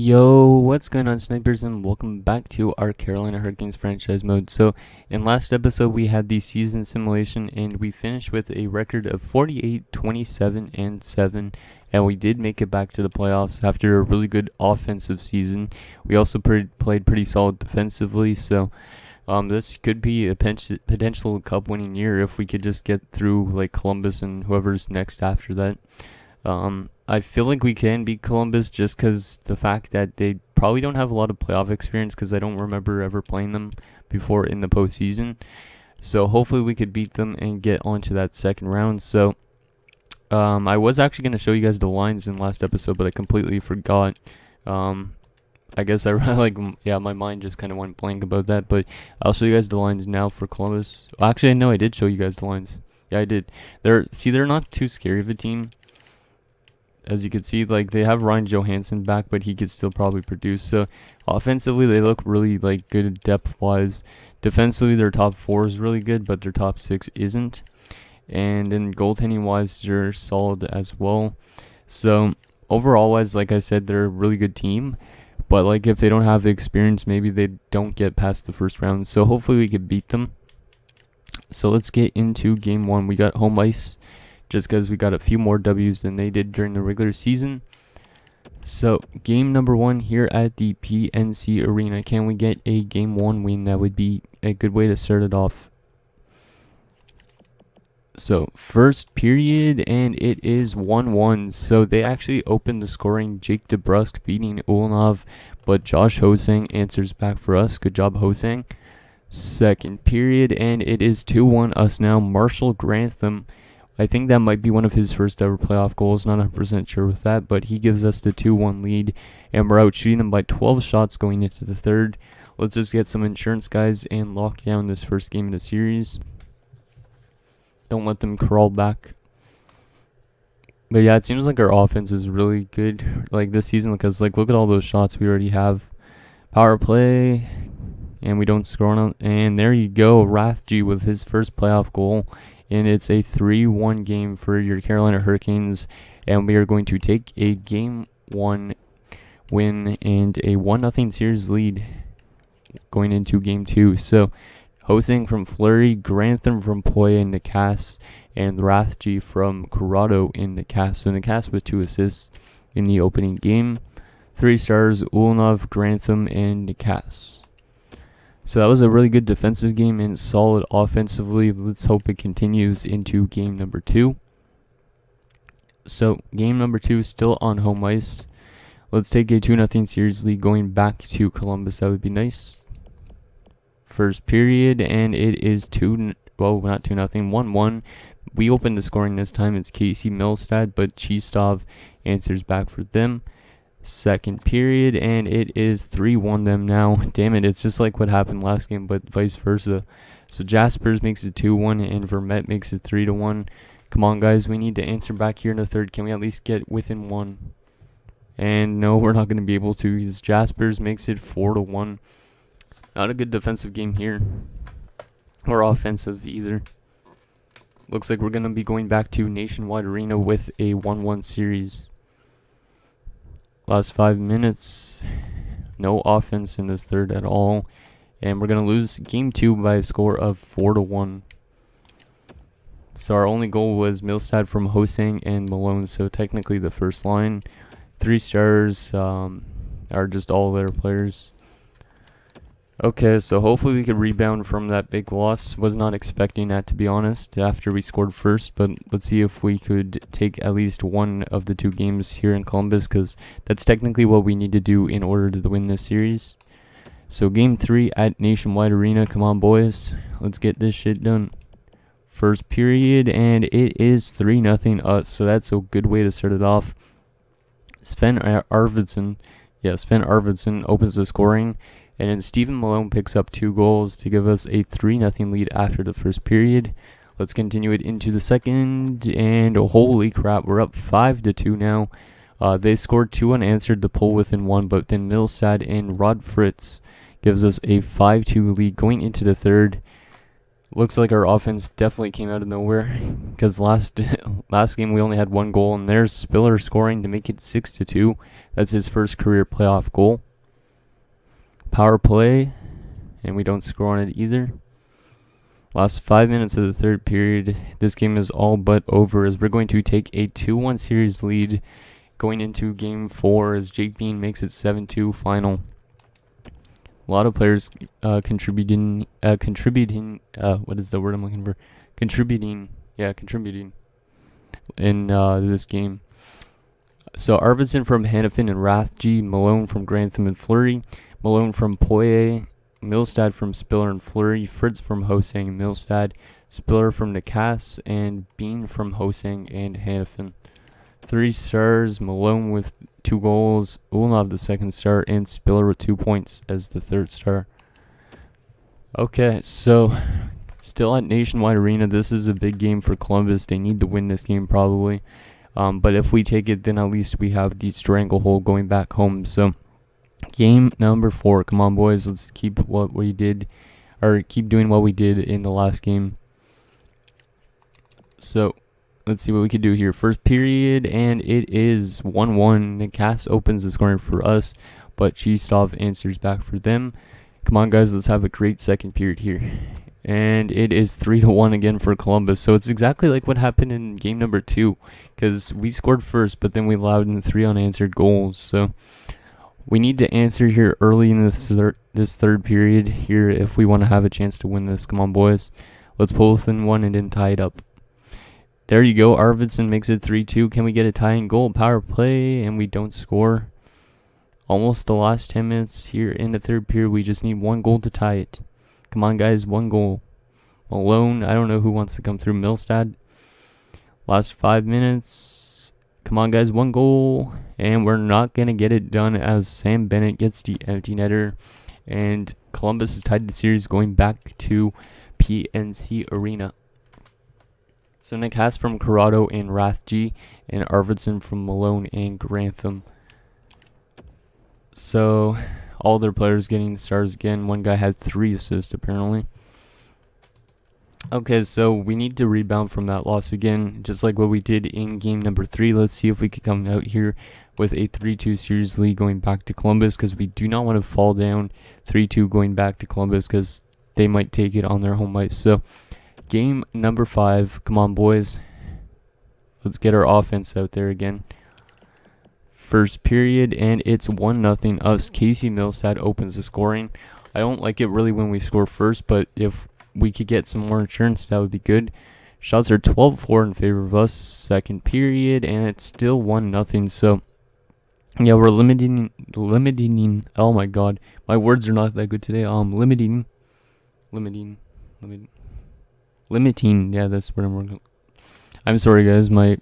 Yo, what's going on, snipers, and welcome back to our Carolina Hurricanes franchise mode. So, in last episode, we had the season simulation, and we finished with a record of 48, 27, and 7, and we did make it back to the playoffs after a really good offensive season. We also played pretty solid defensively, so this could be a potential cup-winning year if we could just get through like Columbus and whoever's next after that. I feel like we can beat Columbus just because the fact that they probably don't have a lot of playoff experience, because I don't remember ever playing them before in the postseason. So hopefully we could beat them and get onto that second round. So I was actually going to show you guys the lines in last episode, but I completely forgot. I guess my mind just kind of went blank about that. But I'll show you guys the lines now for Columbus. Actually, no, I did show you guys the lines. Yeah, I did. They're not too scary of a team. As you can see, like, they have Ryan Johansson back, but he could still probably produce. So offensively, they look really like good depth-wise. Defensively, their top 4 is really good, but their top 6 isn't. And then goaltending-wise, they're solid as well. So overall-wise, like I said, they're a really good team. But like, if they don't have the experience, maybe they don't get past the first round. So hopefully we could beat them. So let's get into game 1. We got home ice, just because we got a few more W's than they did during the regular season. So, game number 1 here at the PNC Arena. Can we get a game 1 win? That would be a good way to start it off. So, first period, and it is 1-1. So, they actually opened the scoring. Jake DeBrusk beating Ulanov, but Josh Hosang answers back for us. Good job, Hosang. Second period, and it is 2-1 us now. Marshall Grantham, I think that might be one of his first ever playoff goals. Not 100% sure with that, but he gives us the 2-1 lead, and we're out shooting them by 12 shots going into the third. Let's just get some insurance, guys, and lock down this first game of the series. Don't let them crawl back. But yeah, it seems like our offense is really good like this season, because like, look at all those shots we already have. Power play, and we don't score on it. And there you go, Rathje with his first playoff goal. And it's a 3-1 game for your Carolina Hurricanes, and we are going to take a game 1 win and a 1-0 series lead going into game 2. So, Hosang from Fleury, Grantham from Poya in the cast, and Rathje from Corrado in the cast. So, in the cast with 2 assists in the opening game. 3 stars, Ulanov, Grantham, and the cast. So that was a really good defensive game and solid offensively. Let's hope it continues into game number 2. So game number 2 still on home ice. Let's take a 2-0 series lead going back to Columbus. That would be nice. First period, and it is 1-1. We opened the scoring this time. It's Casey Milstad, but Chistov answers back for them. Second period, and it is 3-1 them now. Damn it, it's just like what happened last game, but vice versa. So Jaspers makes it 2-1, and Vermette makes it 3-1. Come on, guys, we need to answer back here in the third. Can we at least get within 1? And no, we're not going to be able to, because Jaspers makes it 4-1. Not a good defensive game here, or offensive either. Looks like we're going to be going back to Nationwide Arena with a 1-1 series. Last 5 minutes, no offense in this third at all, and we're going to lose game 2 by a score of 4-1. So our only goal was Milstad from Hosang and Malone, so technically the first line. 3 stars are just all their players. Okay, so hopefully we could rebound from that big loss. Was not expecting that, to be honest, after we scored first, but let's see if we could take at least one of the 2 games here in Columbus, because that's technically what we need to do in order to win this series. So game 3 at Nationwide Arena. Come on, boys, let's get this shit done. First period, and it is 3-0 us, so that's a good way to start it off. Sven Arvidsson opens the scoring, and then Stephen Malone picks up 2 goals to give us a 3-0 lead after the first period. Let's continue it into the second, and holy crap, we're up 5-2 now. They scored 2 unanswered to pull within 1, but then Milstad and Rod Fritz gives us a 5-2 lead going into the third. looks like our offense definitely came out of nowhere, because last game we only had one goal, and there's Spiller scoring to make it 6-2. That's his first career playoff goal. Power play, and we don't score on it either. Last 5 minutes of the third period, this game is all but over, as we're going to take a 2-1 series lead going into game 4, as Jake Bean makes it 7-2 final. A lot of players contributing. What is the word I'm looking for? Contributing in this game. So Arvidsson from Hannafin and Rathje, Malone from Grantham and Fleury, Malone from Poirier, Milstad from Spiller and Fleury, Fritz from Hosang and Milstad, Spiller from Nakas, and Bean from Hosang and Hannafin. 3 stars, Malone with 2 goals, Ulnov the second star, and Spiller with 2 points as the third star. Okay, so still at Nationwide Arena. This is a big game for Columbus. They need to win this game probably. But if we take it, then at least we have the stranglehold going back home. So game number 4. Come on, boys. Let's keep what we did, or keep doing what we did in the last game. So let's see what we can do here. First period, and it is 1-1. Nakas opens the scoring for us, but Chistov answers back for them. Come on, guys. Let's have a great second period here. And it is 3-1 again for Columbus. So it's exactly like what happened in game number 2, because we scored first, but then we allowed in 3 unanswered goals. So we need to answer here early in this third period here if we want to have a chance to win this. Come on, boys. Let's pull within 1 and then tie it up. There you go. Arvidsson makes it 3-2. Can we get a tying goal? Power play, and we don't score. Almost the last 10 minutes here in the third period. We just need 1 goal to tie it. Come on, guys. 1 goal. Malone. I don't know who wants to come through. Milstad. Last 5 minutes. Come on, guys. 1 goal. And we're not going to get it done, as Sam Bennett gets the empty netter. And Columbus is tied the series going back to PNC Arena. So Nick Haas from Corrado and Rathje, and Arvidsson from Malone and Grantham. So all their players getting the stars again. One guy had 3 assists apparently. Okay, so we need to rebound from that loss again, just like what we did in game number 3. Let's see if we can come out here with a 3-2 series lead going back to Columbus, because we do not want to fall down 3-2 going back to Columbus, because they might take it on their home ice. So game number 5. Come on, boys. Let's get our offense out there again. First period, and it's 1-0 us. Casey Milstad opens the scoring. I don't like it really when we score first, but if we could get some more insurance, that would be good. Shots are 12-4 in favor of us. Second period, and it's still 1-0. So yeah, we're limiting. Oh my god, my words are not that good today. Limiting. Yeah, that's what I'm working. I'm sorry, guys. My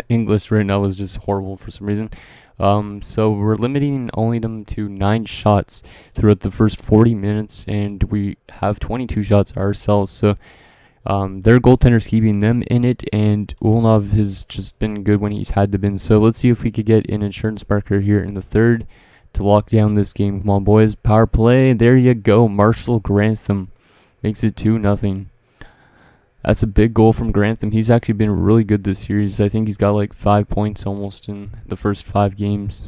English right now is just horrible for some reason. So we're limiting only them to 9 shots throughout the first 40 minutes, and we have 22 shots ourselves. So their goaltender's keeping them in it, and Ulnov has just been good when he's had to been. So let's see if we could get an insurance marker here in the third to lock down this game. Come on, boys. Power play. There you go. Marshall Grantham makes it 2-0. That's a big goal from Grantham. He's actually been really good this series. I think he's got like 5 points almost in the first 5 games.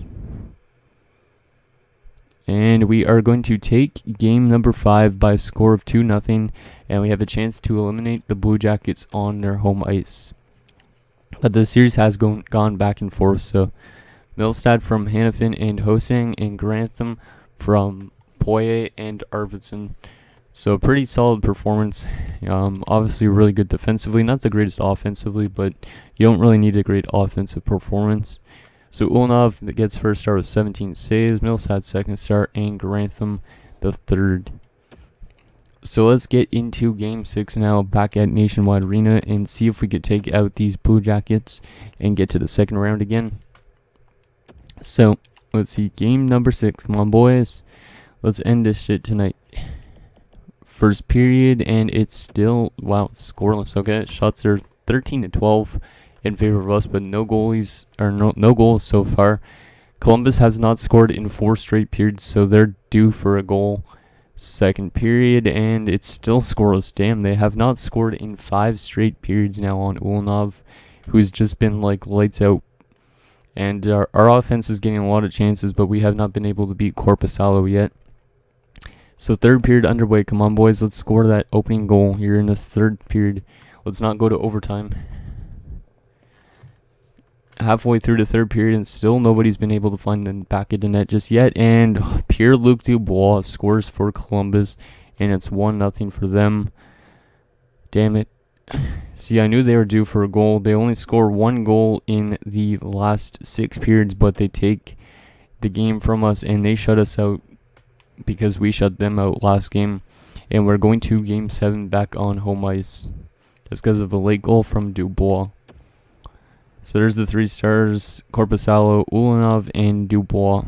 And we are going to take game number 5 by a score of 2-0. And we have a chance to eliminate the Blue Jackets on their home ice. But the series has gone back and forth. So Milstad from Hannafin and Hosang, and Grantham from Poirier and Arvidsson. So pretty solid performance. Obviously really good defensively. Not the greatest offensively, but you don't really need a great offensive performance. So Ulnov gets first star with 17 saves. Milstad second star, and Grantham the third. So let's get into game 6 now, back at Nationwide Arena, and see if we could take out these Blue Jackets and get to the second round again. So let's see, game number 6. Come on, boys. Let's end this shit tonight. First period, and it's still, wow, scoreless. Okay, shots are 13-12 in favor of us, but no goals so far. Columbus has not scored in 4 straight periods, so they're due for a goal Second period, and it's still scoreless. Damn, they have not scored in 5 straight periods now on Ulanov, who's just been like lights out. And our offense is getting a lot of chances, but we have not been able to beat Korpisalo yet. So third period underway. Come on, boys. Let's score that opening goal here in the third period. Let's not go to overtime. Halfway through the third period, and still nobody's been able to find the back of the net just yet. And Pierre-Luc Dubois scores for Columbus, and it's 1-0 for them. Damn it. See, I knew they were due for a goal. They only score 1 goal in the last 6 periods, but they take the game from us, and they shut us out because we shut them out last game. And we're going to Game 7 back on home ice. Just because of a late goal from Dubois. So there's the 3 stars, Korpisalo, Ulanov, and Dubois.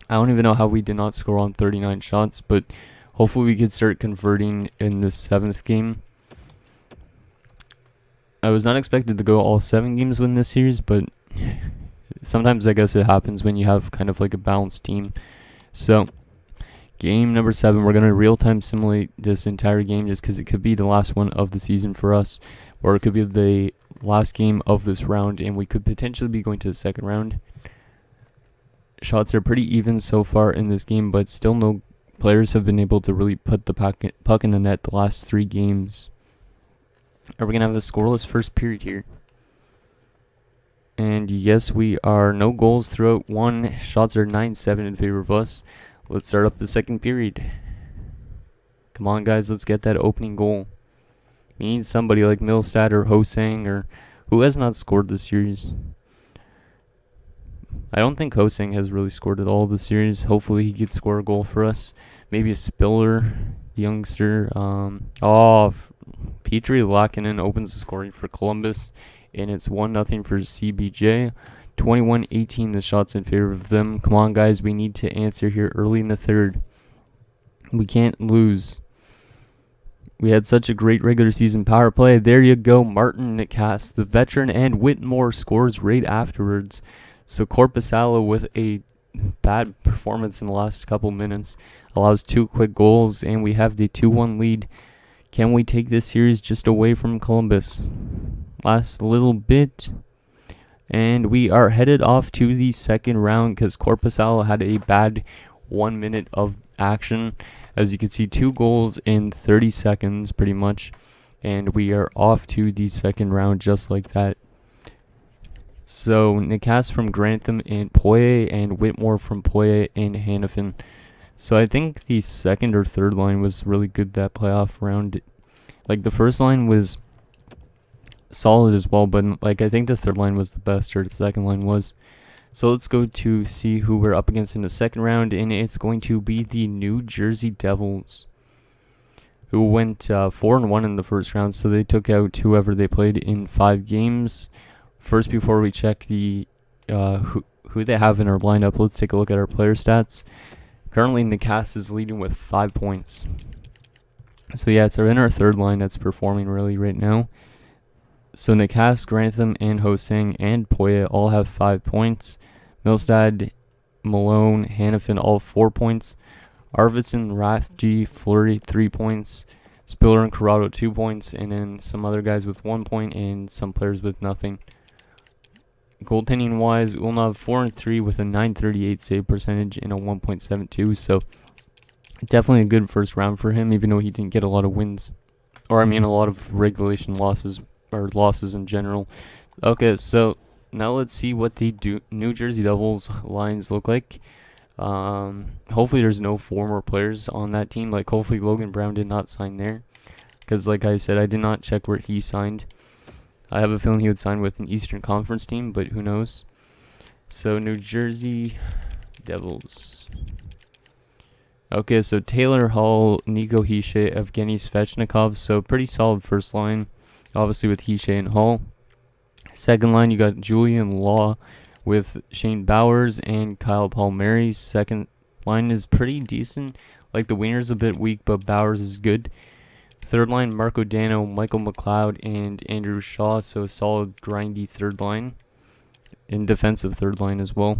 I don't even know how we did not score on 39 shots, but hopefully we could start converting in the 7th game. I was not expected to go all 7 games win this series, but sometimes I guess it happens when you have kind of like a balanced team. So, game number 7, we're going to real-time simulate this entire game just because it could be the last one of the season for us, or it could be the last game of this round, and we could potentially be going to the second round. Shots are pretty even so far in this game, but still no players have been able to really put the puck in the net the last 3 games. Are we going to have a scoreless first period here? And yes, we are. No goals throughout 1. Shots are 9-7 in favor of us. Let's start up the second period. Come on, guys. Let's get that opening goal. We need somebody like Milstad or Hosang, or who has not scored this series. I don't think Hosang has really scored at all this series. Hopefully he could score a goal for us. Maybe a Spiller, youngster. Petri Laakkonen opens the scoring for Columbus, and it's 1-0 for CBJ. 21-18 the shots in favor of them. Come on, guys. We need to answer here early in the third. We can't lose. We had such a great regular season power play. There you go. Martin Nikas, the veteran, and Whitmore scores right afterwards. So Korpisalo, with a bad performance in the last couple minutes, allows 2 quick goals, and we have the 2-1 lead. Can we take this series just away from Columbus? Last little bit. And we are headed off to the second round because Korpisalo had a bad 1 minute of action. As you can see, 2 goals in 30 seconds pretty much. And we are off to the second round just like that. So Nikas from Grantham and Poirier, and Whitmore from Poirier and Hannafin. So I think the second or third line was really good that playoff round. Like the first line was solid as well, but like I think the third line was the best, or the second line was. So let's go to see who we're up against in the second round, and it's going to be the New Jersey Devils, who went 4-1 in the first round. So they took out whoever they played in 5 games. First, before we check the who they have in our lineup, let's take a look at our player stats. Currently, Nikas is leading with 5 points. So yeah, it's in our third line that's performing really right now. So Nikas, Grantham, and Hosang, and Poirier all have 5 points. Milstad, Malone, Hannafin all 4 points. Arvidsson, Rathje, Fleury 3 points. Spiller and Corrado 2 points. And then some other guys with 1 point and some players with nothing. Goaltending wise, Ulnov 4-3 with a .938 save percentage and a 1.72. So definitely a good first round for him, even though he didn't get a lot of wins. Or I mean a lot of regulation losses, or losses in general. Okay, so now let's see what the New Jersey Devils lines look like. Hopefully there's no former players on that team. Like hopefully Logan Brown did not sign there, because like I said, I did not check where he signed. I have a feeling he would sign with an Eastern Conference team, but who knows. So New Jersey Devils. Okay, so Taylor Hall, Nico Hishe, Evgeny Svechnikov. So pretty solid first line, obviously with Hishe and Hall. Second line, you got Julian Law with Shane Bowers and Kyle Palmieri. Second line is pretty decent. Like the winger's a bit weak, but Bowers is good. Third line, Marco Dano, Michael McLeod, and Andrew Shaw. So solid, grindy third line. And defensive third line as well.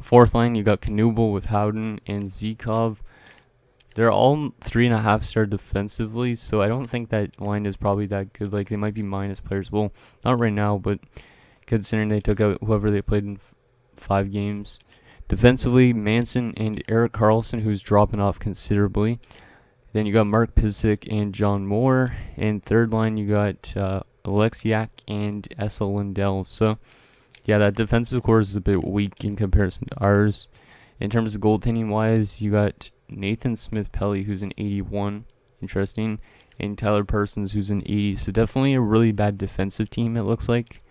Fourth line, you got Knubel with Howden and Zikov. They're all 3.5-star defensively, so I don't think that line is probably that good. Like, they might be minus players. Well, not right now, but considering they took out whoever they played in 5 games. Defensively, Manson and Erik Karlsson, who's dropping off considerably. Then you got Mark Pysyk and John Moore. And third line, you got Alexiak and Esa Lindell. So, yeah, that defensive core is a bit weak in comparison to ours. In terms of goaltending-wise, you got Nathan Smith-Pelly, who's an 81. Interesting. And Tyler Parsons, who's an 80. So definitely a really bad defensive team, it looks like.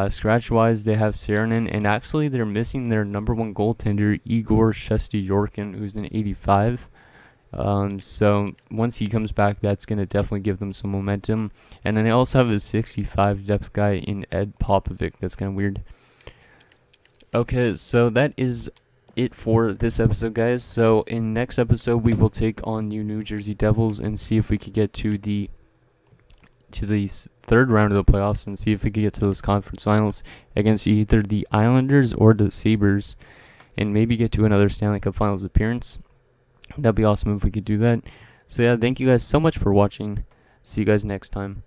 Scratch-wise, they have Saarinen, and actually they're missing their number 1 goaltender, Igor Shesteryorkin, who's an 85. So once he comes back, that's going to definitely give them some momentum. And then they also have a 65 depth guy in Ed Popovic. That's kind of weird. Okay, so that is it for this episode, guys. So in next episode, we will take on New Jersey Devils and see if we could get to the third round of the playoffs and see if we could get to those conference finals against either the Islanders or the Sabres and maybe get to another Stanley Cup Finals appearance. That'd be awesome if we could do that. So yeah, thank you guys so much for watching. See you guys next time.